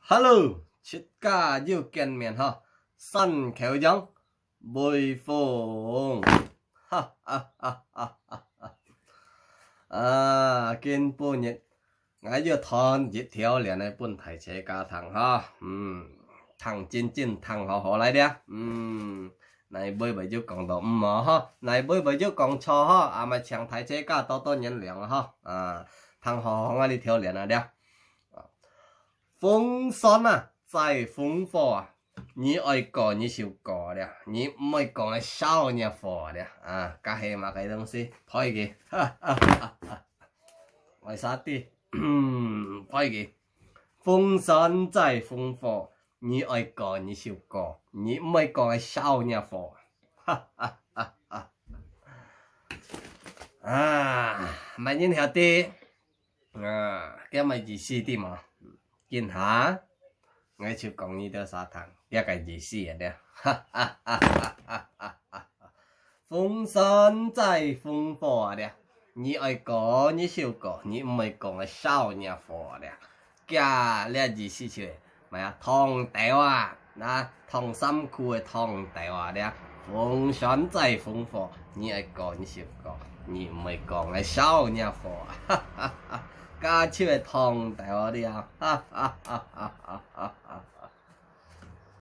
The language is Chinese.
Hello，切家又见面哈，新口音，微风，哈哈哈哈哈哈！見半日，我要談熱條連嚟半提車家堂哈，堂真堂好來的，này bơi bởi giúp còn độ mà ha, này bơi bởi giúp còn cho ha, mà chẳng thấy chế cả to nhân lượng ha, thằng họ không ai đi theo liền à đeo. 風霜啊，在風火啊，你愛講你就講的，你唔愛講嘅少年火的加起碼嘅東西可以嘅，為啥啲？可以嘅，風霜在風火，你愛講你就講，你唔愛講嘅少年火，咪呢條啲，咁咪意思啲嘛？ 見下，我就講呢條沙灘一個意思嘅咧，風霜在風火咧，你愛講你就講，你唔愛講嘅少年火咧，加呢意思出嚟，咪啊唐調啊，嗱唐三庫嘅唐調啊咧，風霜在風火，你愛講你就講，你唔愛講嘅少年火，加出嚟唐調啲啊，